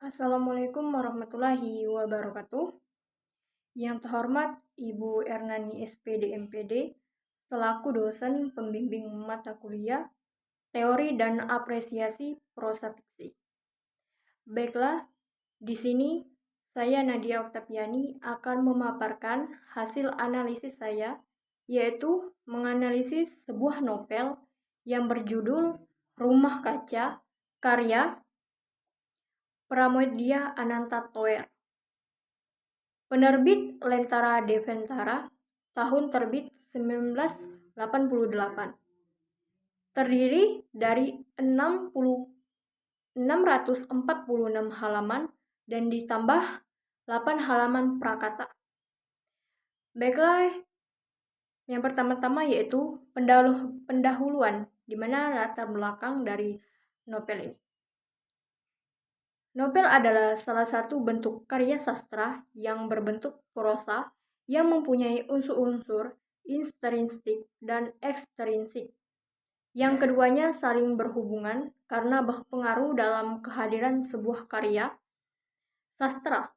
Assalamualaikum warahmatullahi wabarakatuh. Yang terhormat Ibu Ernani SPD MPD, selaku dosen pembimbing mata kuliah Teori dan Apresiasi Prosa Fiksi. Baiklah, di sini saya Nadia Oktaviani akan memaparkan hasil analisis saya, yaitu menganalisis sebuah novel yang berjudul Rumah Kaca, karya Pramoedya Ananta Toer. Penerbit Lentera Deventara, tahun terbit 1988. Terdiri dari 646 halaman dan ditambah 8 halaman prakata. Baiklah, yang pertama-tama yaitu pendahuluan, di mana latar belakang dari novel ini. Novel adalah salah satu bentuk karya sastra yang berbentuk prosa yang mempunyai unsur-unsur intrinsik dan ekstrinsik. Yang keduanya saling berhubungan karena berpengaruh dalam kehadiran sebuah karya sastra,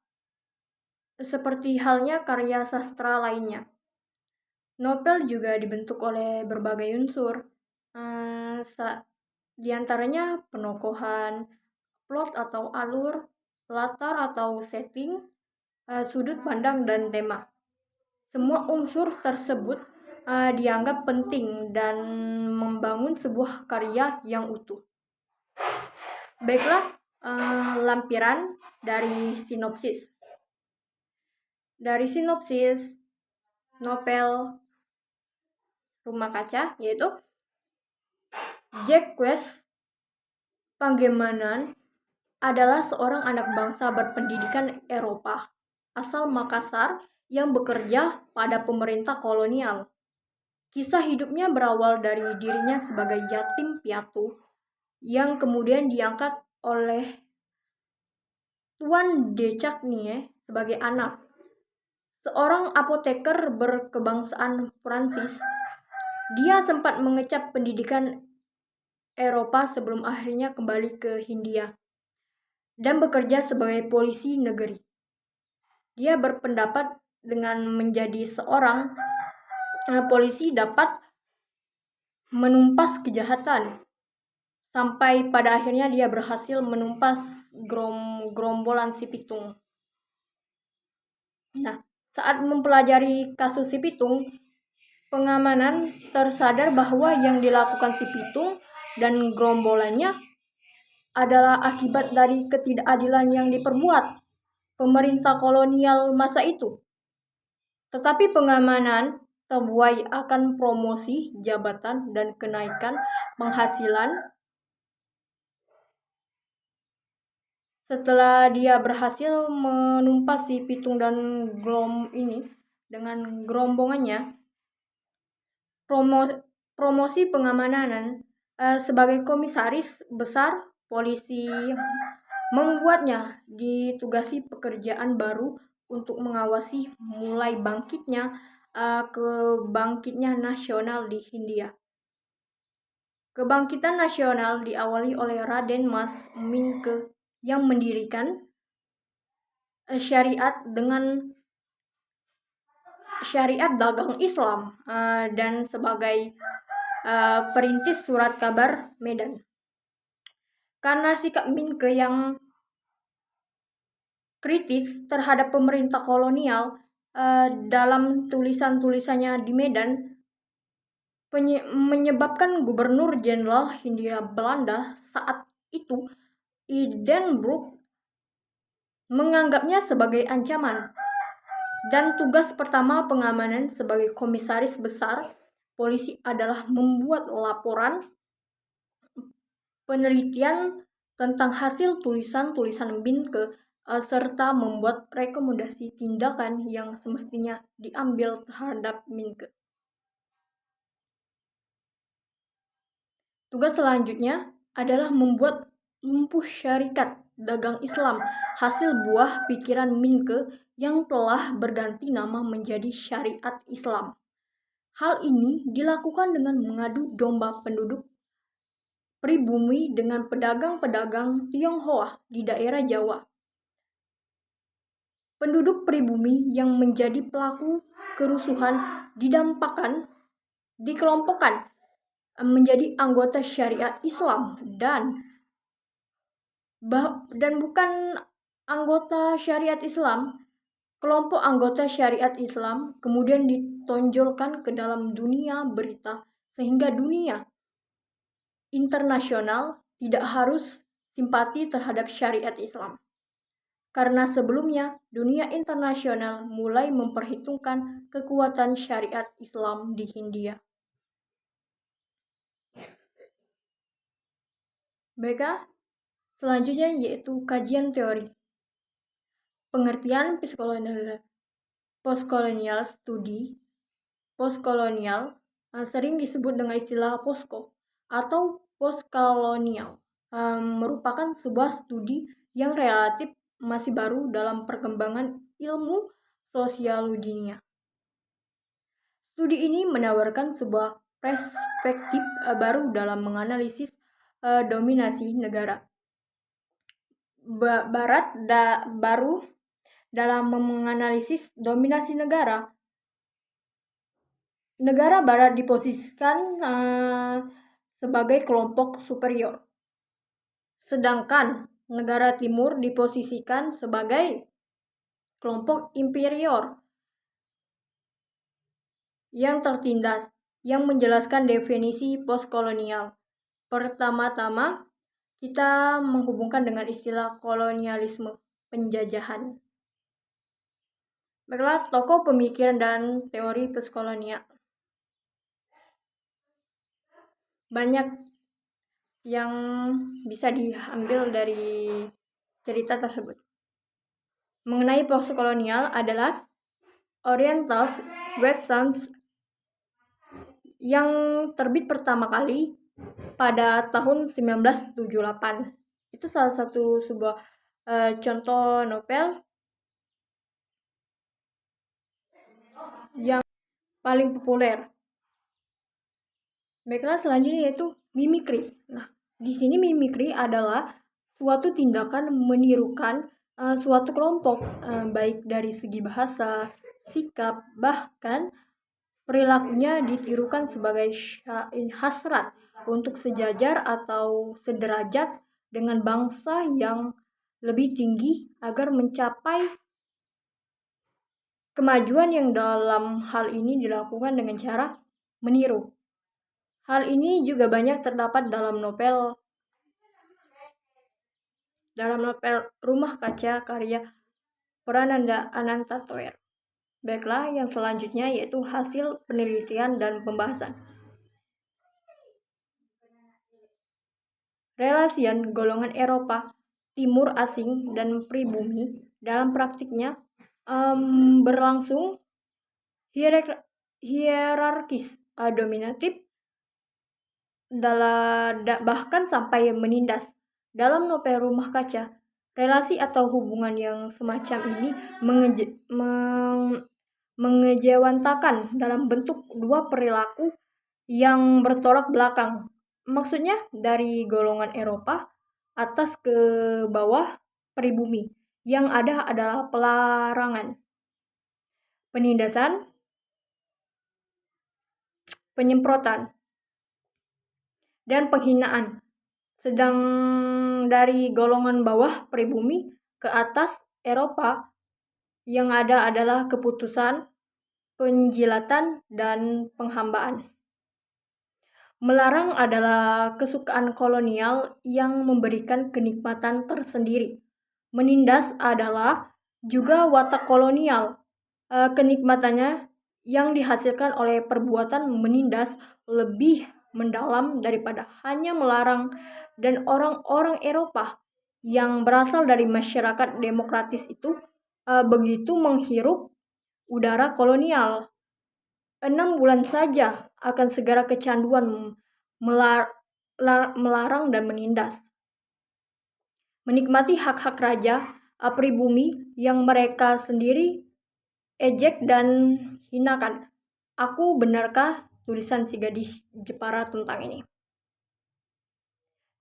seperti halnya karya sastra lainnya. Novel juga dibentuk oleh berbagai unsur, di antaranya penokohan, plot atau alur, latar atau setting, sudut pandang, dan tema. Semua unsur tersebut dianggap penting dan membangun sebuah karya yang utuh. Baiklah, lampiran dari sinopsis. Dari sinopsis novel Rumah Kaca, yaitu Jacques Pangemanan adalah seorang anak bangsa berpendidikan Eropa asal Makassar yang bekerja pada pemerintah kolonial. Kisah hidupnya berawal dari dirinya sebagai yatim piatu yang kemudian diangkat oleh Tuan de Chagny sebagai anak, seorang apoteker berkebangsaan Prancis. Dia sempat mengecap pendidikan Eropa sebelum akhirnya kembali ke Hindia dan bekerja sebagai polisi negeri. Dia berpendapat dengan menjadi seorang polisi dapat menumpas kejahatan, sampai pada akhirnya dia berhasil menumpas gerombolan si Pitung. Nah, saat mempelajari kasus si Pitung, pengamanan tersadar bahwa yang dilakukan si Pitung dan gerombolannya adalah akibat dari ketidakadilan yang diperbuat pemerintah kolonial masa itu. Tetapi pengamanan terbuai akan promosi jabatan dan kenaikan penghasilan setelah dia berhasil menumpas si Pitung dan dengan gerombongannya. Promosi pengamanan sebagai komisaris besar polisi membuatnya ditugasi pekerjaan baru untuk mengawasi mulai kebangkitnya nasional di Hindia. Kebangkitan nasional diawali oleh Raden Mas Mingke yang mendirikan syariat dagang Islam dan sebagai perintis surat kabar Medan. Karena sikap Mingke yang kritis terhadap pemerintah kolonial dalam tulisan-tulisannya di Medan, menyebabkan Gubernur Jenderal Hindia Belanda saat itu, Hindenburg, menganggapnya sebagai ancaman. Dan tugas pertama pengamanan sebagai komisaris besar polisi adalah membuat laporan penelitian tentang hasil tulisan-tulisan Mingke serta membuat rekomendasi tindakan yang semestinya diambil terhadap Mingke. Tugas selanjutnya adalah membuat lumpuh syarikat dagang Islam, hasil buah pikiran Mingke yang telah berganti nama menjadi Syariat Islam. Hal ini dilakukan dengan mengadu domba penduduk pribumi dengan pedagang-pedagang Tionghoa di daerah Jawa. penduduk pribumi yang menjadi pelaku kerusuhan dikelompokkan menjadi anggota syariat Islam dan bukan anggota syariat Islam. Kelompok anggota syariat Islam kemudian ditonjolkan ke dalam dunia berita sehingga dunia internasional tidak harus simpati terhadap syariat Islam. Karena sebelumnya dunia internasional mulai memperhitungkan kekuatan syariat Islam di Hindia. Baiklah, selanjutnya yaitu kajian teori. Pengertian postkolonial studi. Postkolonial sering disebut dengan istilah posko atau postkolonial, merupakan sebuah studi yang relatif masih baru dalam perkembangan ilmu sosial dunia. Studi ini menawarkan sebuah perspektif baru dalam menganalisis dominasi negara baru dalam menganalisis dominasi negara. Negara barat diposisikan sebagai kelompok superior, sedangkan negara timur diposisikan sebagai kelompok inferior yang tertindas. Yang menjelaskan definisi postkolonial. Pertama-tama, kita menghubungkan dengan istilah kolonialisme, penjajahan. Baiklah, tokoh pemikiran dan teori postkolonial. Banyak yang bisa diambil dari cerita tersebut. Mengenai postkolonial adalah Orientals Westerns yang terbit pertama kali pada tahun 1978. Itu salah satu sebuah contoh novel yang paling populer. Baiklah, selanjutnya yaitu mimikri. Nah, di sini mimikri adalah suatu tindakan menirukan suatu kelompok, baik dari segi bahasa, sikap, bahkan perilakunya ditirukan sebagai hasrat untuk sejajar atau sederajat dengan bangsa yang lebih tinggi agar mencapai kemajuan yang dalam hal ini dilakukan dengan cara meniru. Hal ini juga banyak terdapat dalam novel Rumah Kaca karya Prananda Anantatoer. Baiklah, yang selanjutnya yaitu hasil penelitian dan pembahasan. Relasian golongan Eropa, Timur asing, dan pribumi dalam praktiknya berlangsung hierarkis, dominatif, bahkan sampai menindas. Dalam novel Rumah Kaca, relasi atau hubungan yang semacam ini mengejawantakan dalam bentuk dua perilaku yang bertolak belakang. Maksudnya dari golongan Eropa atas ke bawah pribumi. Yang ada adalah pelarangan, penindasan, penyemprotan, dan penghinaan. Sedang dari golongan bawah pribumi ke atas Eropa yang ada adalah keputusan, penjilatan, dan penghambaan. Melarang adalah kesukaan kolonial yang memberikan kenikmatan tersendiri. Menindas adalah juga watak kolonial. Kenikmatannya yang dihasilkan oleh perbuatan menindas lebih mendalam daripada hanya melarang, dan orang-orang Eropa yang berasal dari masyarakat demokratis itu begitu menghirup udara kolonial, 6 bulan saja akan segera kecanduan melarang dan menindas. Menikmati hak-hak raja pribumi yang mereka sendiri ejek dan hinakan. Aku benarkah tulisan si gadis Jepara tentang ini?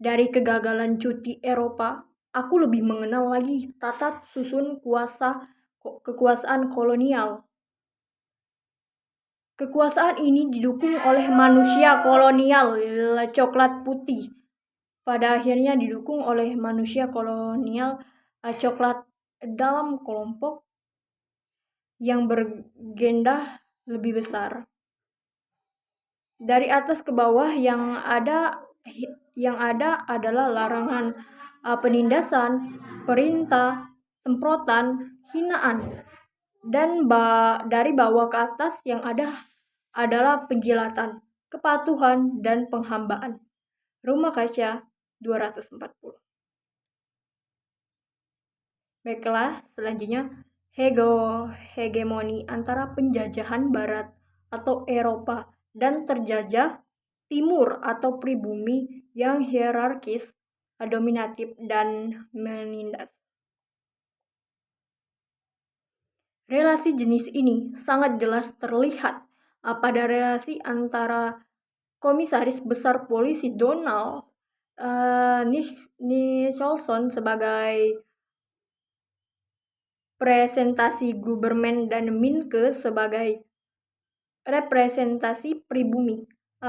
Dari kegagalan cuti Eropa, aku lebih mengenal lagi tata susun kuasa kekuasaan kolonial. Kekuasaan ini didukung oleh manusia kolonial coklat putih. Pada akhirnya didukung oleh manusia kolonial coklat dalam kelompok yang bergenda lebih besar. Dari atas ke bawah yang ada adalah larangan penindasan, perintah, semprotan, hinaan, dan dari bawah ke atas yang ada adalah penjilatan, kepatuhan, dan penghambaan. Rumah Kaca 240. Baiklah, selanjutnya hegemoni antara penjajahan barat atau Eropa dan terjajah timur atau pribumi yang hierarkis, dominatif, dan menindas. Relasi jenis ini sangat jelas terlihat pada relasi antara Komisaris Besar Polisi Donald Nicholson sebagai presentasi Gubermen dan Minke sebagai representasi pribumi.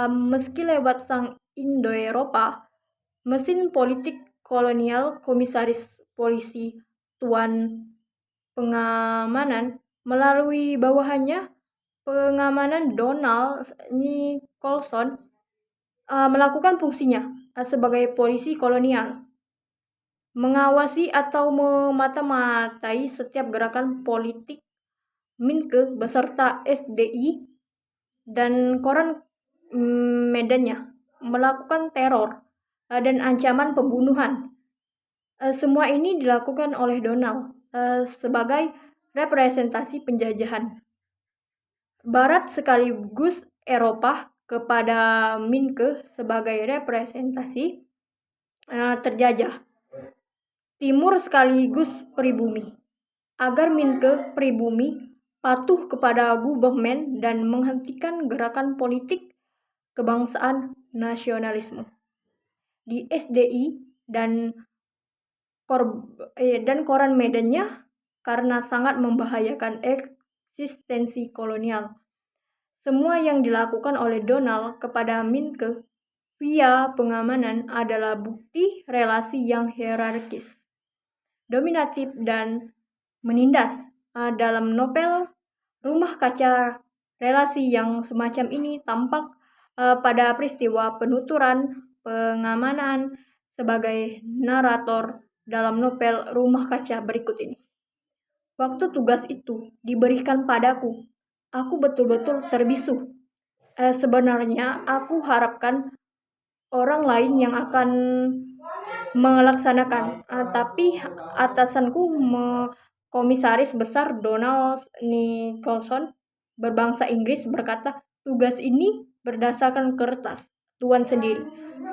Meski lewat sang Indo-Eropa, mesin politik kolonial Komisaris Polisi Tuan Pengamanan melalui bawahannya pengamanan Donald Nicholson melakukan fungsinya sebagai polisi kolonial, mengawasi atau memata-matai setiap gerakan politik Minke beserta SDI dan koran medannya, melakukan teror dan ancaman pembunuhan. Semua ini dilakukan oleh Donald sebagai representasi penjajahan Barat sekaligus Eropa kepada Minke sebagai representasi terjajah Timur sekaligus pribumi, agar Minke pribumi patuh kepada Gubermen dan menghentikan gerakan politik kebangsaan nasionalisme di SDI dan koran medannya karena sangat membahayakan eksistensi kolonial. Semua yang dilakukan oleh Donald kepada Minke via pengamanan adalah bukti relasi yang hierarkis, dominatif, dan menindas. Dalam novel Rumah Kaca, relasi yang semacam ini tampak pada peristiwa penuturan pengamanan sebagai narator dalam novel Rumah Kaca berikut ini. Waktu tugas itu diberikan padaku, aku betul-betul terbisu. Sebenarnya aku harapkan orang lain yang akan melaksanakan, tapi atasanku Komisaris Besar Donald Nicholson berbangsa Inggris berkata, tugas ini berdasarkan kertas Tuan sendiri,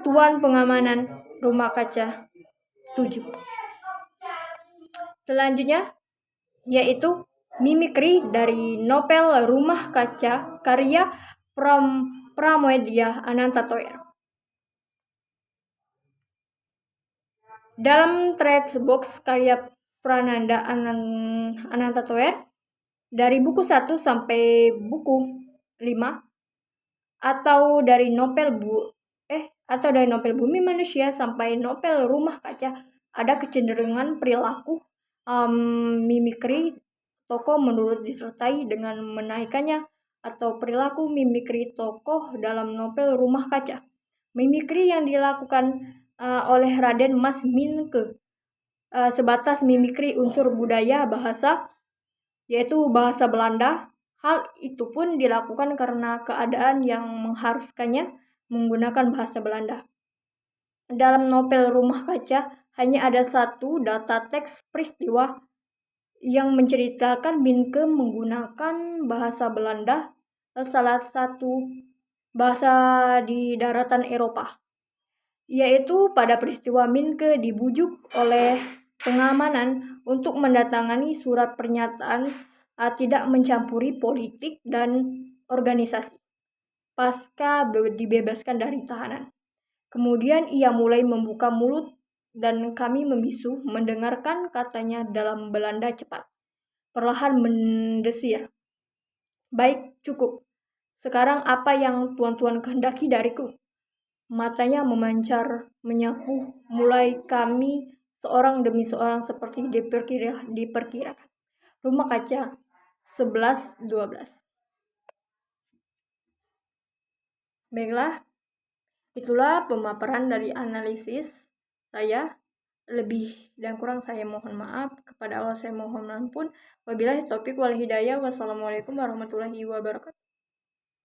Tuan Pengamanan Rumah Kaca 7. Selanjutnya yaitu mimikri dari novel Rumah Kaca karya Pramoedya Anantatoer. Dalam Trade Box karya Prananda Anantatoer dari buku 1 sampai buku 5 atau dari novel Bumi Manusia sampai novel Rumah Kaca ada kecenderungan perilaku mimikri tokoh menurut disertai dengan menaikkannya atau perilaku mimikri tokoh dalam novel Rumah Kaca. Mimikri yang dilakukan oleh Raden Mas Minke sebatas mimikri unsur budaya bahasa, yaitu bahasa Belanda. Hal itu pun dilakukan karena keadaan yang mengharuskannya menggunakan bahasa Belanda. Dalam novel Rumah Kaca hanya ada satu data teks peristiwa yang menceritakan Minke menggunakan bahasa Belanda, salah satu bahasa di daratan Eropa, yaitu pada peristiwa Minke dibujuk oleh pengamanan untuk mendatangani surat pernyataan tidak mencampuri politik dan organisasi pasca dibebaskan dari tahanan. Kemudian ia mulai membuka mulut dan kami membisu mendengarkan katanya dalam Belanda cepat. perlahan mendesir. Baik, cukup. Sekarang apa yang tuan-tuan kehendaki dariku? Matanya memancar, menyapu, mulai kami seorang demi seorang seperti diperkirakan. Rumah kaca 11-12. Baiklah, itulah pemaparan dari analisis saya. Lebih dan kurang saya mohon maaf. Kepada Allah saya mohon ampun. Wabillahi taufik wal hidayah. Wassalamualaikum warahmatullahi wabarakatuh.